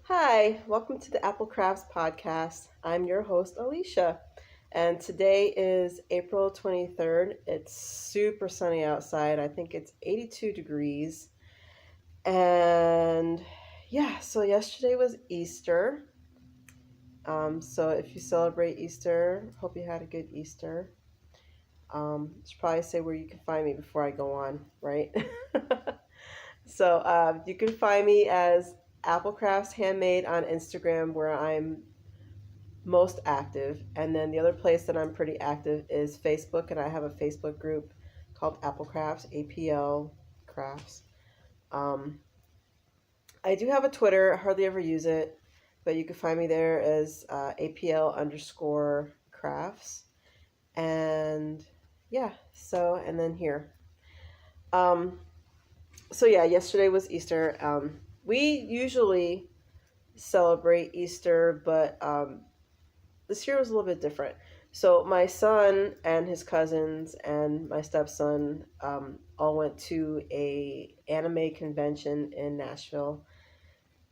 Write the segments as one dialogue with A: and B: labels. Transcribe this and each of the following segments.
A: Hi, welcome to the APLCrafts podcast. I'm your host, Alicia, and today is April 23rd. It's super sunny outside. I think it's 82 degrees. And yeah, so yesterday was Easter. So if you celebrate Easter, hope you had a good Easter. Should probably say where you can find me before I go on, right? So you can find me as aplcraftshandmade on Instagram, where I'm most active. And then the other place that I'm pretty active is Facebook, and I have a Facebook group called APLCrafts, APLCrafts. I do have a Twitter. I hardly ever use it, but you can find me there as APL_crafts. And yeah, and then here. So yeah, yesterday was Easter. We usually celebrate Easter, but this year was a little bit different. So my son and his cousins and my stepson all went to a anime convention in Nashville.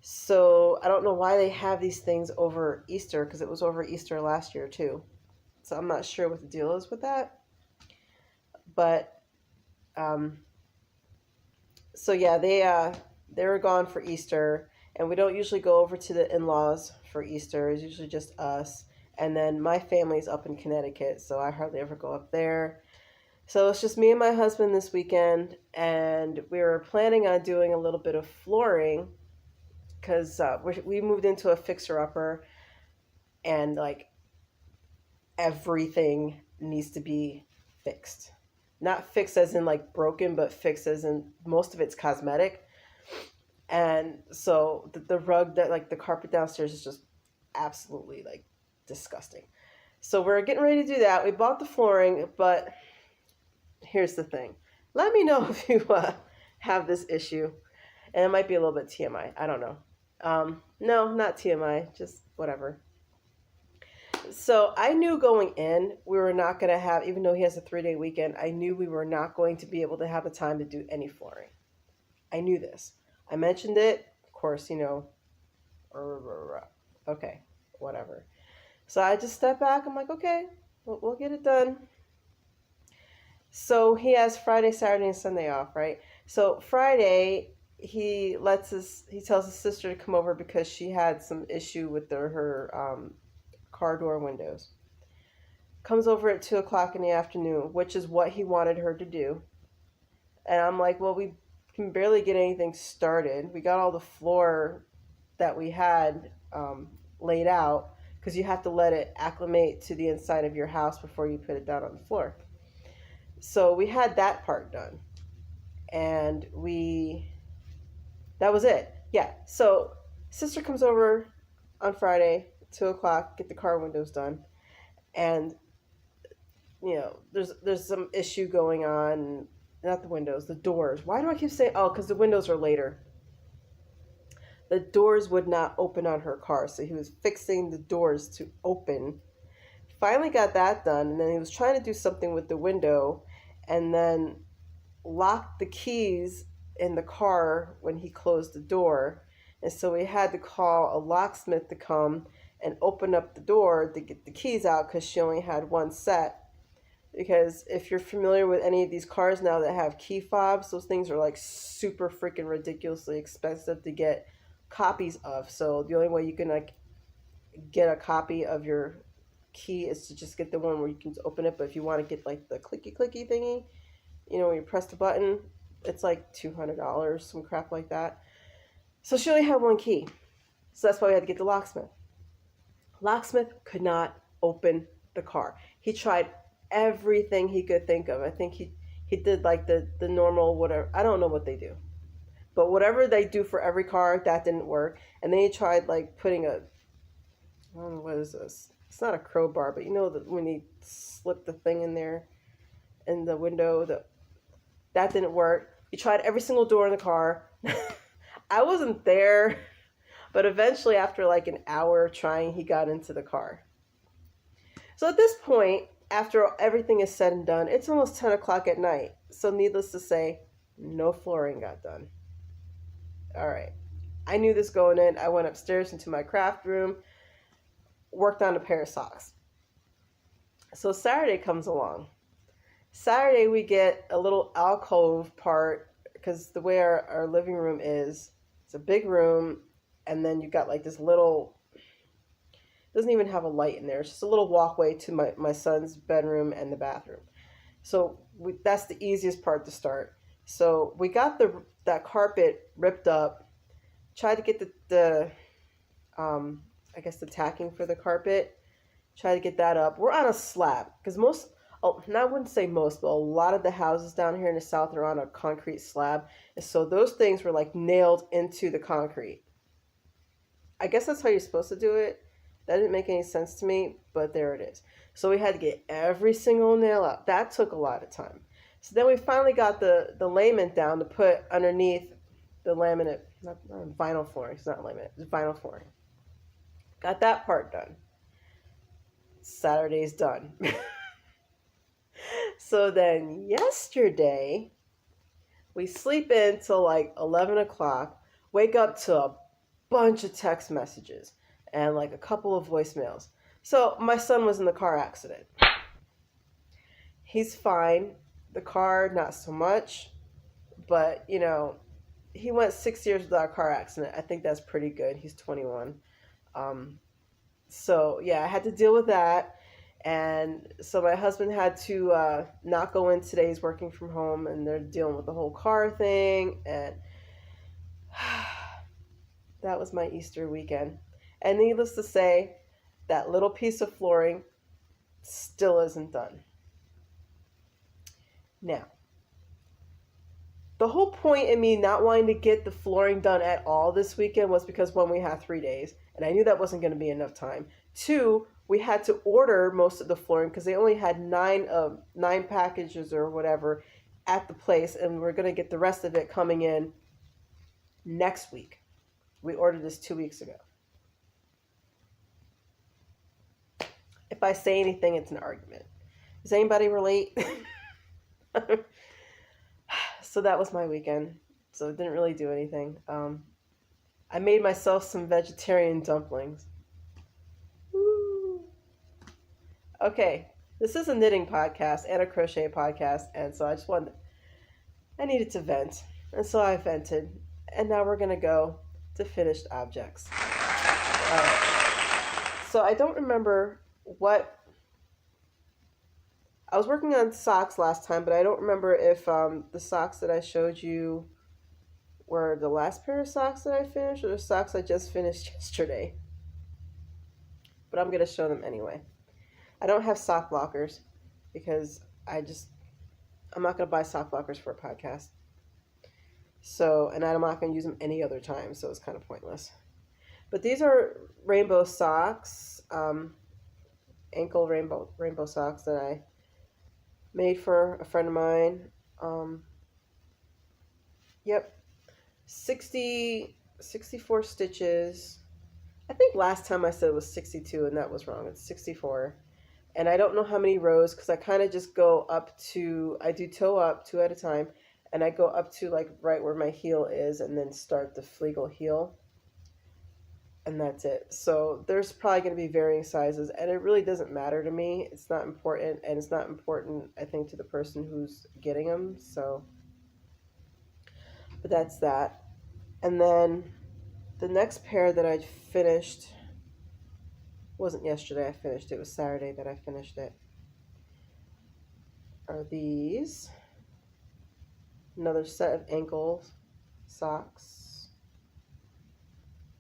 A: So I don't know why they have these things over Easter, because it was over Easter last year too. So I'm not sure what the deal is with that. But so yeah, they were gone for Easter, and we don't usually go over to the in-laws for Easter. It's usually just us. And then my family's up in Connecticut, so I hardly ever go up there. So it's just me and my husband this weekend, and we were planning on doing a little bit of flooring because we moved into a fixer-upper, and like everything needs to be fixed. Not fixed as in like broken, but fixed as in most of it's cosmetic. And so the rug, that like the carpet downstairs is just absolutely like disgusting. So we're getting ready to do that. We bought the flooring, but here's the thing. Let me know if you have this issue. And it might be a little bit TMI. I don't know. No, not TMI, just whatever. So I knew going in, we were not going to have, even though he has a 3-day weekend, I knew we were not going to be able to have the time to do any flooring. I knew this. I mentioned it, of course, okay, whatever. So I just stepped back. I'm like, okay, we'll get it done. So he has Friday, Saturday, and Sunday off, right? So Friday, he tells his sister to come over because she had some issue with her car door windows. Comes over at 2 o'clock in the afternoon, which is what he wanted her to do. And I'm like, well, we can barely get anything started. We got all the floor that we had laid out, because you have to let it acclimate to the inside of your house before you put it down on the floor. So we had that part done. And that was it. Yeah. So sister comes over on Friday, 2 o'clock, get the car windows done. And, there's some issue going on. Not the windows, the doors. Why do I keep saying, because the windows are later. The doors would not open on her car, so he was fixing the doors to open. Finally got that done, and then he was trying to do something with the window, and then locked the keys in the car when he closed the door. And so we had to call a locksmith to come and open up the door to get the keys out, because she only had one set. Because if you're familiar with any of these cars now that have key fobs, those things are like super freaking ridiculously expensive to get copies of. So the only way you can like get a copy of your key is to just get the one where you can open it. But if you want to get like the clicky thingy, when you press the button, it's like $200, some crap like that. So she only had one key. So that's why we had to get the locksmith. Locksmith could not open the car. He tried everything he could think of. I think he did like the normal whatever. I don't know what they do. But whatever they do for every car, that didn't work. And then he tried like putting I don't know, what is this? It's not a crowbar, but when he slipped the thing in there in the window, that didn't work. He tried every single door in the car. I wasn't there, but eventually after like an hour of trying, he got into the car. So at this point, after everything is said and done, it's almost 10 o'clock at night. So needless to say, no flooring got done. All right. I knew this going in. I went upstairs into my craft room, worked on a pair of socks. So Saturday comes along. Saturday we get a little alcove part because the way our living room is, it's a big room, and then you got like this little, doesn't even have a light in there. It's just a little walkway to my son's bedroom and the bathroom. So that's the easiest part to start. So we got that carpet ripped up, tried to get the I guess the tacking for the carpet, try to get that up. We're on a slab because I wouldn't say most, but a lot of the houses down here in the south are on a concrete slab. And so those things were like nailed into the concrete. I guess that's how you're supposed to do it. That didn't make any sense to me, but there it is. So we had to get every single nail out. That took a lot of time. So then we finally got the layment down to put underneath the laminate, not vinyl flooring. It's not laminate, it's vinyl flooring. Got that part done. Saturday's done. So then yesterday, we sleep in till like 11 o'clock, wake up to a bunch of text messages and like a couple of voicemails. So my son was in the car accident. He's fine. The car, not so much. But, you know, he went 6 years without a car accident. I think that's pretty good. He's 21. So, yeah, I had to deal with that. And so my husband had to not go in today. He's working from home, and they're dealing with the whole car thing. And that was my Easter weekend. And needless to say, that little piece of flooring still isn't done. Now, the whole point in me not wanting to get the flooring done at all this weekend was because, one, we had 3 days, and I knew that wasn't going to be enough time. 2, we had to order most of the flooring because they only had 9 packages or whatever at the place, and we're going to get the rest of it coming in next week. We ordered this 2 weeks ago. If I say anything, it's an argument. Does anybody relate? So that was my weekend. So it didn't really do anything. I made myself some vegetarian dumplings. Woo. Okay, this is a knitting podcast and a crochet podcast, and so I needed to vent, and so I vented, and now we're gonna go to finished objects. So I don't remember I was working on socks last time, but I don't remember if the socks that I showed you were the last pair of socks that I finished or the socks I just finished yesterday. But I'm going to show them anyway. I don't have sock blockers because I'm not going to buy sock blockers for a podcast. So, and I'm not going to use them any other time, so it's kind of pointless. But these are rainbow socks, ankle rainbow socks that I made for a friend of mine. Yep. 64 stitches. I think last time I said it was 62 and that was wrong. It's 64. And I don't know how many rows because I kind of just go up to, I do toe up 2 at a time, and I go up to like right where my heel is and then start the Flegel heel. And that's it. So there's probably going to be varying sizes, and it really doesn't matter to me. It's not important, and it's not important, I think, to the person who's getting them. So, but that's that. And then the next pair that I finished wasn't yesterday I finished it. It was Saturday that I finished it. Are these. Another set of ankle socks.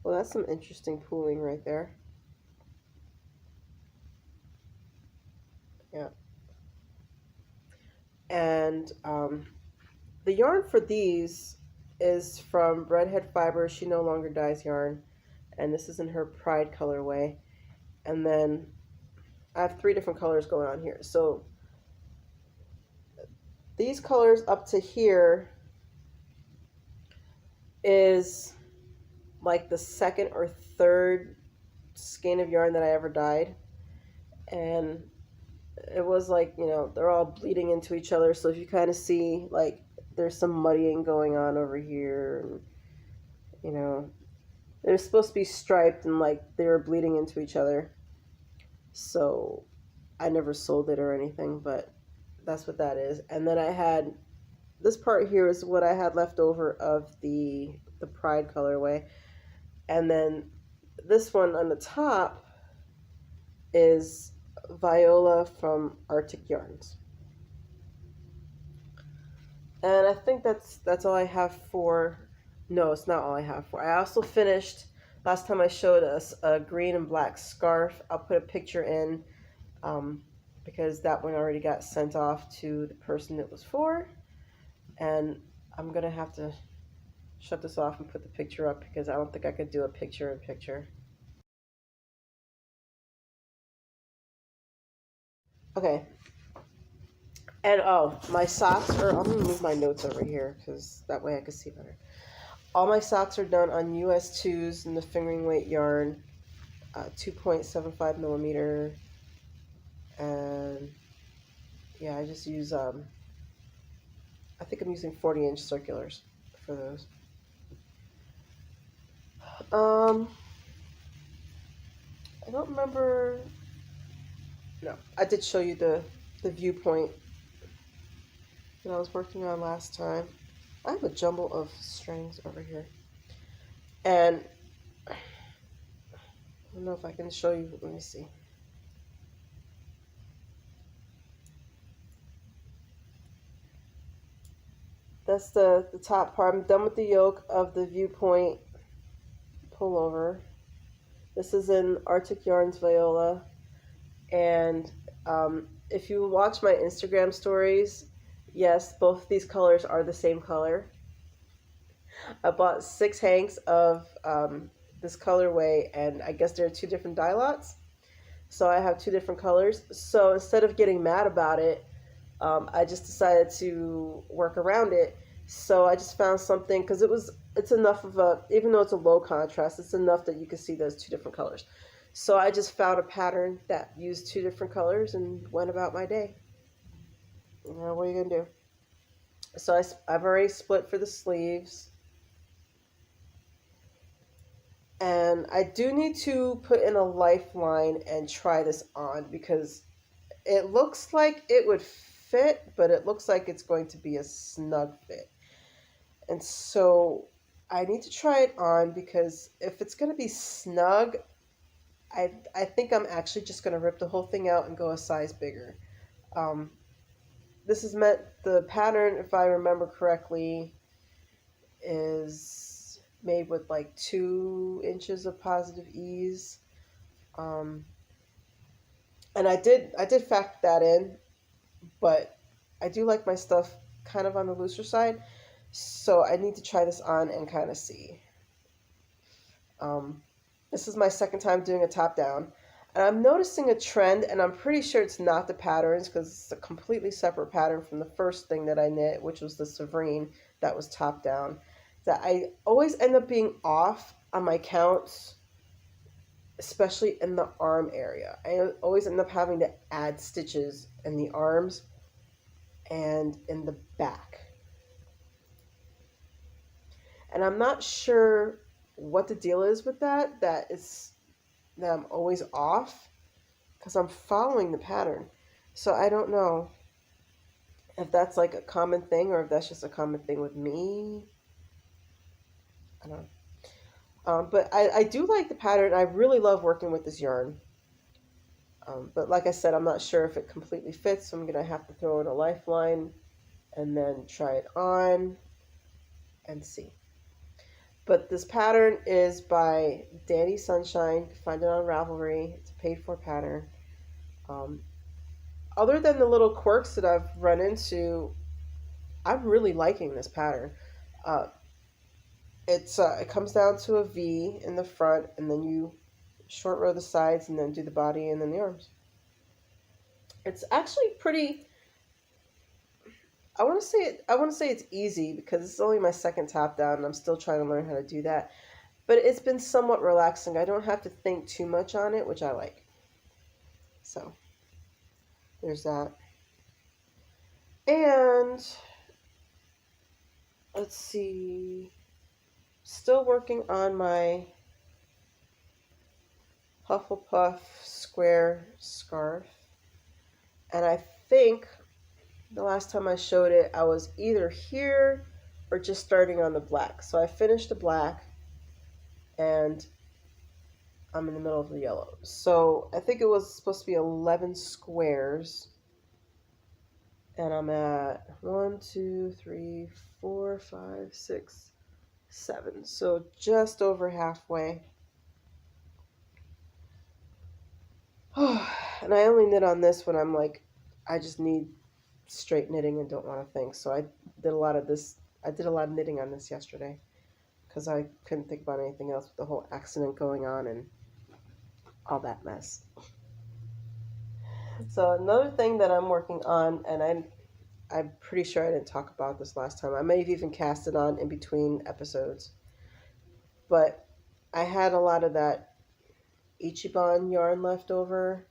A: Well, that's some interesting pooling right there. Yeah. And the yarn for these is from Redhead Fiber. She no longer dyes yarn. And this is in her Pride colorway. And then I have 3 different colors going on here. So these colors up to here is like the second or third skein of yarn that I ever dyed. And it was like, you know, they're all bleeding into each other. So if you kind of see, like, there's some muddying going on over here. And, you know, They're supposed to be striped and like they were bleeding into each other. So I never sold it or anything, but that's what that is. And then I had this part here is what I had left over of the Pride colorway. And then this one on the top is Viola from Arctic Yarns. And I think that's all I have for, no, it's not all I have for. I also finished, last time I showed us, a green and black scarf. I'll put a picture in because that one already got sent off to the person it was for. And I'm going to have to shut this off and put the picture up because I don't think I could do a picture-in-picture. Okay. And oh, my socks are, I'm going to move my notes over here because that way I can see better. All my socks are done on US 2s in the fingering weight yarn, 2.75 millimeter. And yeah, I just use, I think I'm using 40-inch circulars for those. I don't remember, no, I did show you the Viewpoint that I was working on last time. I have a jumble of strings over here. And I don't know if I can show you, let me see. That's the top part. I'm done with the yoke of the Viewpoint pullover. This is in Arctic Yarns Viola. And if you watch my Instagram stories, yes, both of these colors are the same color. I bought 6 hanks of this colorway, and I guess there are 2 different dye lots. So I have 2 different colors. So instead of getting mad about it, I just decided to work around it. So I just found something, because it's enough of a, even though it's a low contrast, it's enough that you can see those 2 different colors. So I just found a pattern that used 2 different colors and went about my day. You know, what are you going to do? So I've already split for the sleeves. And I do need to put in a lifeline and try this on because it looks like it would fit, but it looks like it's going to be a snug fit. And so I need to try it on because if it's going to be snug, I think I'm actually just going to rip the whole thing out and go a size bigger. This is meant, the pattern, if I remember correctly, is made with like 2 inches of positive ease. And I did factor that in, but I do like my stuff kind of on the looser side. So I need to try this on and kind of see. This is my second time doing a top down. And I'm noticing a trend, and I'm pretty sure it's not the patterns because it's a completely separate pattern from the first thing that I knit, which was the Sovereign that was top down. That I always end up being off on my counts, especially in the arm area. I always end up having to add stitches in the arms and in the back. And I'm not sure what the deal is with that, that I'm always off because I'm following the pattern. So I don't know if that's like a common thing or if that's just a common thing with me. I don't know. But I do like the pattern. I really love working with this yarn. But like I said, I'm not sure if it completely fits, so I'm going to have to throw in a lifeline and then try it on and see. But this pattern is by Dani Sunshine. You can find it on Ravelry. It's a paid-for pattern. Other than the little quirks that I've run into, I'm really liking this pattern. It comes down to a V in the front, and then you short row the sides, and then do the body, and then the arms. It's actually pretty. I want to say it's easy because it's only my second top down, and I'm still trying to learn how to do that. But it's been somewhat relaxing. I don't have to think too much on it, which I like. So there's that. And let's see. Still working on my Puff square scarf. And I think the last time I showed it, I was either here or just starting on the black. So I finished the black and I'm in the middle of the yellow. So I think it was supposed to be 11 squares. And I'm at 1, 2, 3, 4, 5, 6, 7. So just over halfway. And I only knit on this when I'm like, I just need straight knitting and don't want to think. So I did a lot of this. I did a lot of knitting on this yesterday because I couldn't think about anything else with the whole accident going on and all that mess. So another thing that I'm working on, and I'm pretty sure I didn't talk about this last time. I may have even cast it on in between episodes. But I had a lot of that Ichiban yarn left over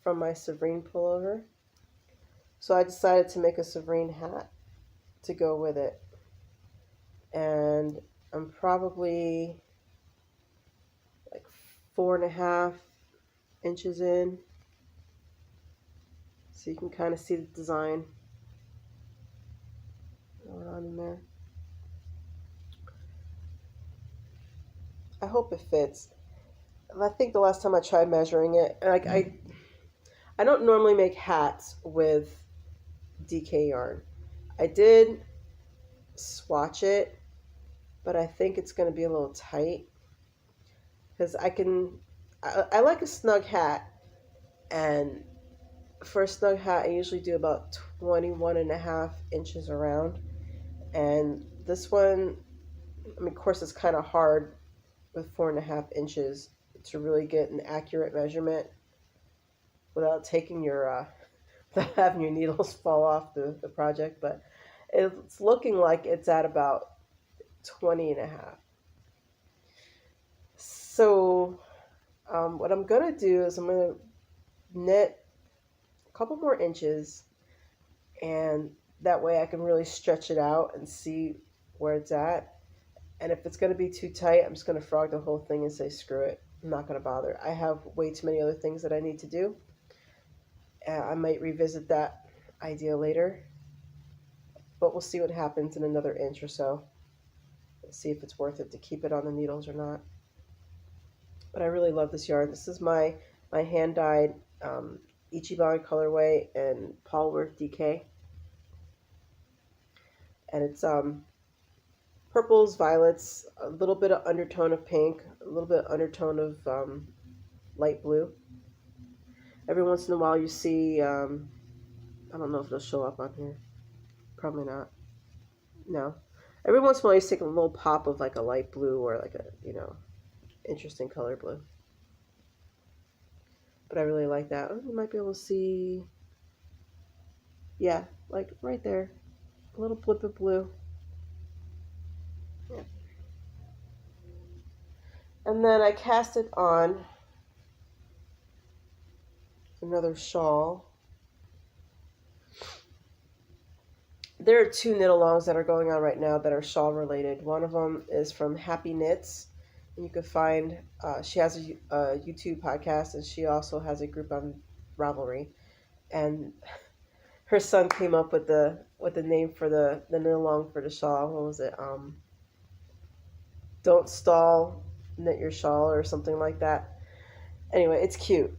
A: from my Severine pullover. So I decided to make a Severine hat to go with it. And I'm probably like 4.5 inches in. So you can kind of see the design going on in there. I hope it fits. I think the last time I tried measuring it, like I don't normally make hats with DK yarn. I did swatch it, but I think it's going to be a little tight because I like a snug hat, and for a snug hat I usually do about 21.5 inches around, and this one, I mean, of course it's kind of hard with 4.5 inches to really get an accurate measurement without taking your without having your needles fall off the project, but it's looking like it's at about 20.5. So what I'm gonna do is I'm gonna knit a couple more inches, and that way I can really stretch it out and see where it's at. And if it's going to be too tight, I'm just going to frog the whole thing and say, screw it. I'm not going to bother. I have way too many other things that I need to do. I might revisit that idea later. But we'll see what happens in another inch or so. See if it's worth it to keep it on the needles or not. But I really love this yarn. This is my hand-dyed Ichiban colorway and Polwarth DK. And it's purples, violets, a little bit of undertone of pink, a little bit of undertone of light blue. Every once in a while you see, I don't know if it'll show up on here. Probably not. No. Every once in a while you see a little pop of like a light blue or like a, interesting color blue. But I really like that. Oh, you might be able to see, yeah, like right there. A little blip of blue. Yeah. And then I cast it on another shawl. There are 2 knit-alongs that are going on right now that are shawl related. One of them is from Happee Knits. And you can find, she has a YouTube podcast, and she also has a group on Ravelry. And her son came up with the name for the knit-along for the shawl. What was it? Don't stall, knit your shawl or something like that. Anyway, it's cute.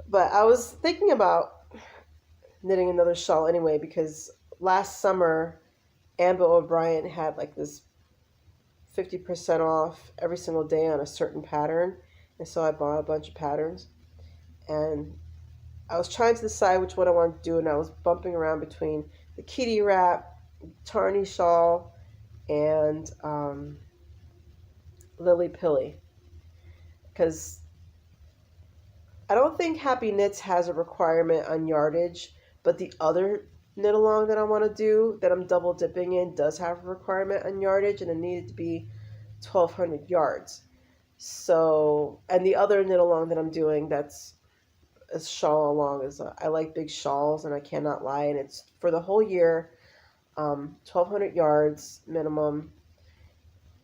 A: But I was thinking about knitting another shawl anyway because last summer Ambah O'Brien had like this 50% off every single day on a certain pattern. And so I bought a bunch of patterns. And I was trying to decide which one I wanted to do, and I was bumping around between the kitty wrap, Tarni shawl, and Lily Pilly, because I don't think Happee Knits has a requirement on yardage, but the other knit along that I want to do that I'm double dipping in does have a requirement on yardage, and it needed to be 1,200 yards. So, and the other knit along that I'm doing that's a shawl along is I like big shawls, and I cannot lie, and it's for the whole year, 1,200 yards minimum.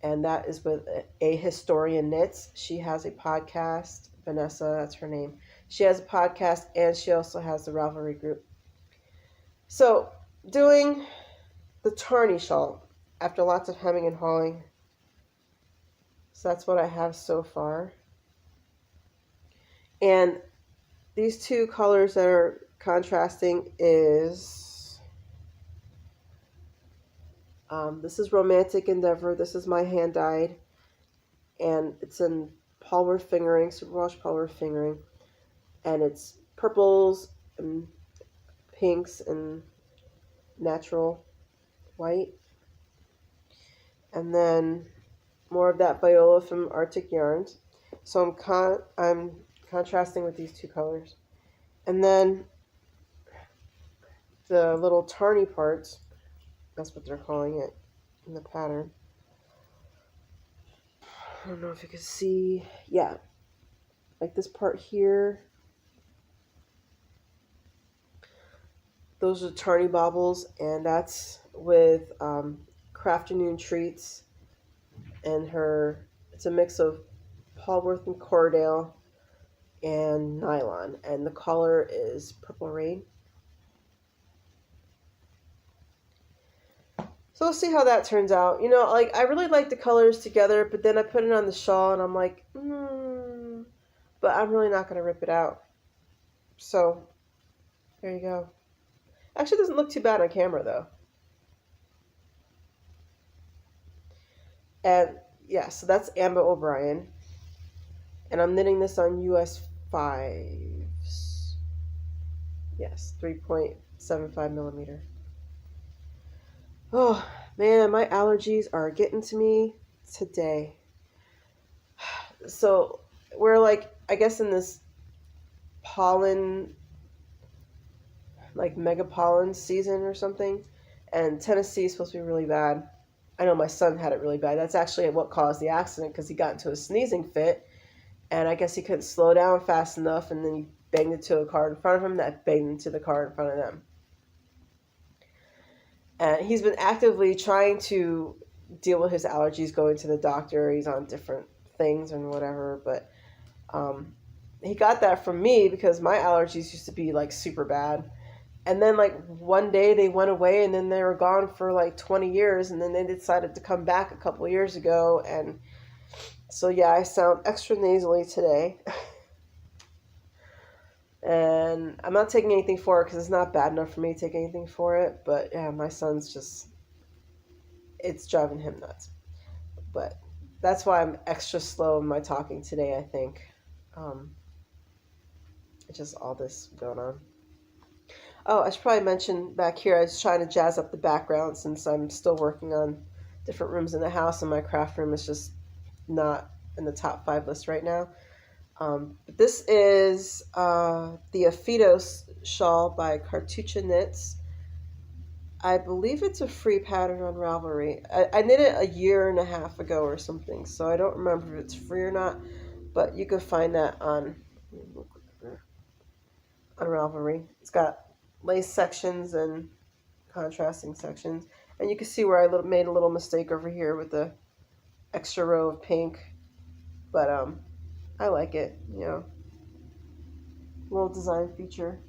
A: And that is with A Historian Knits. She has a podcast Vanessa, that's her name. She has a podcast and she also has the Ravelry group. So, doing the Tarni shawl after lots of hemming and hawing. So that's what I have so far. And these two colors that are contrasting is, this is Romantic Endeavor. This is my hand dyed. And it's in Polwarth fingering, Superwash Polwarth fingering. And it's purples and pinks and natural white. And then more of that Viola from Arctic Yarns. So I'm contrasting with these two colors. And then the little Tarni parts, that's what they're calling it in the pattern. I don't know if you can see. Yeah. Like this part here. Those are Tarni baubles, and that's with Crafternoon Treats and it's a mix of Polwarth and Cordale and nylon, and the color is Purple Rain. So we'll see how that turns out. You know, like I really like the colors together, but then I put it on the shawl and I'm like, but I'm really not going to rip it out. So there you go. Actually, it doesn't look too bad on camera though. And yeah, so that's Ambah O'Brien. And I'm knitting this on US 5s. Yes, 3.75 millimeter. Oh, man, my allergies are getting to me today. So we're like, I guess in this pollen, like mega pollen season or something. And Tennessee is supposed to be really bad. I know my son had it really bad. That's actually what caused the accident because he got into a sneezing fit. And I guess he couldn't slow down fast enough. And then he banged into a car in front of him that banged into the car in front of them. And he's been actively trying to deal with his allergies, going to the doctor. He's on different things and whatever. But he got that from me because my allergies used to be like super bad. And then like one day they went away and then they were gone for like 20 years. And then they decided to come back a couple of years ago. And so, yeah, I sound extra nasally today. And I'm not taking anything for it because it's not bad enough for me to take anything for it. But yeah, my son's just, it's driving him nuts. But that's why I'm extra slow in my talking today, I think. It's just all this going on. Oh, I should probably mention back here, I was trying to jazz up the background since I'm still working on different rooms in the house and my craft room is just not in the top 5 list right now. But this is the Aphitos shawl by Cardozo Knits. I believe it's a free pattern on Ravelry. I knit it a year and a half ago or something, so I don't remember if it's free or not, but you can find that on Ravelry. It's got lace sections and contrasting sections, and you can see where I made a little mistake over here with the extra row of pink, but I like it, you know, little design feature.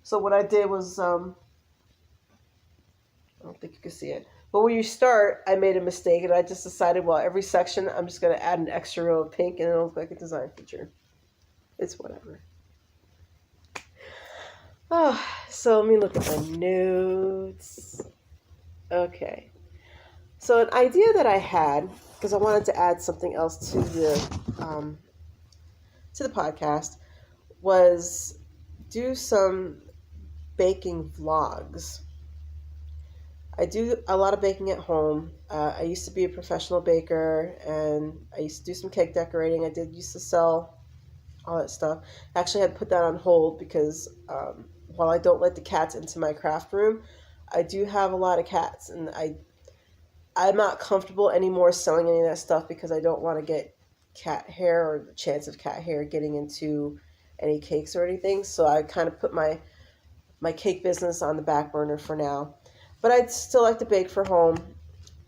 A: So what I did was, I don't think you can see it, but when you start, I made a mistake, and I just decided, well, every section, I'm just going to add an extra row of pink, and it'll look like a design feature. It's whatever. Oh, so let me look at my notes. Okay. So an idea that I had, because I wanted to add something else to the podcast, was do some baking vlogs. I do a lot of baking at home. I used to be a professional baker, and I used to do some cake decorating. I used to sell all that stuff. I actually had to put that on hold because while I don't let the cats into my craft room, I do have a lot of cats, and I'm not comfortable anymore selling any of that stuff because I don't want to get cat hair or the chance of cat hair getting into any cakes or anything. So I kind of put my cake business on the back burner for now. But I'd still like to bake for home.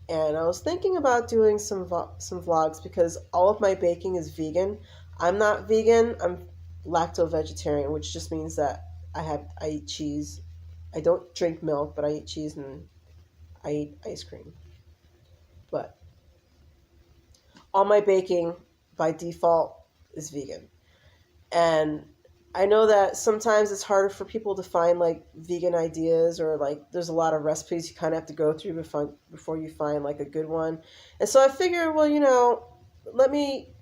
A: And I was thinking about doing some vlogs because all of my baking is vegan. I'm not vegan. I'm lacto-vegetarian, which just means that I eat cheese. I don't drink milk, but I eat cheese and I eat ice cream. But all my baking by default is vegan. And I know that sometimes it's harder for people to find like vegan ideas, or like there's a lot of recipes you kind of have to go through before you find like a good one. And so I figured, well, let me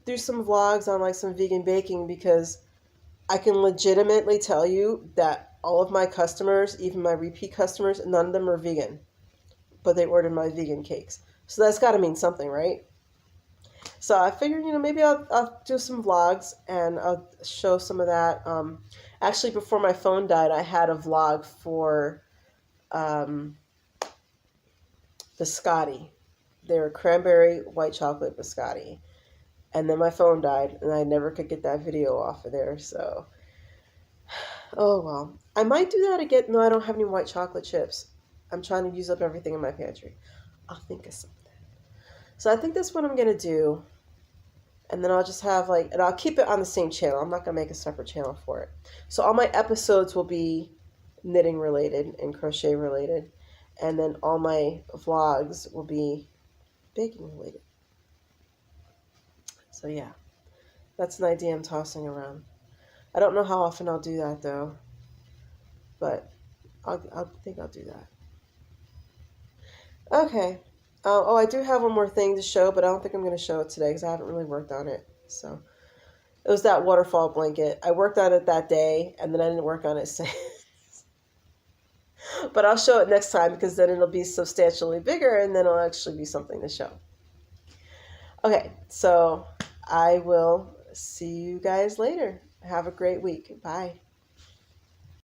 A: do some vlogs on like some vegan baking, because I can legitimately tell you that all of my customers, even my repeat customers, none of them are vegan, but they ordered my vegan cakes. So that's got to mean something, right? So I figured, maybe I'll do some vlogs and I'll show some of that. Actually, before my phone died, I had a vlog for biscotti. They were cranberry white chocolate biscotti. And then my phone died and I never could get that video off of there. So, oh well. I might do that again. No, I don't have any white chocolate chips. I'm trying to use up everything in my pantry. I'll think of something. So I think that's what I'm going to do. And then I'll just have and I'll keep it on the same channel. I'm not going to make a separate channel for it. So all my episodes will be knitting related and crochet related. And then all my vlogs will be baking related. So yeah, that's an idea I'm tossing around. I don't know how often I'll do that though. But I think I'll do that. Okay. Oh, I do have one more thing to show, but I don't think I'm going to show it today because I haven't really worked on it. So it was that waterfall blanket. I worked on it that day, and then I didn't work on it since. But I'll show it next time, because then it'll be substantially bigger, and then it'll actually be something to show. Okay, so I will see you guys later. Have a great week. Bye.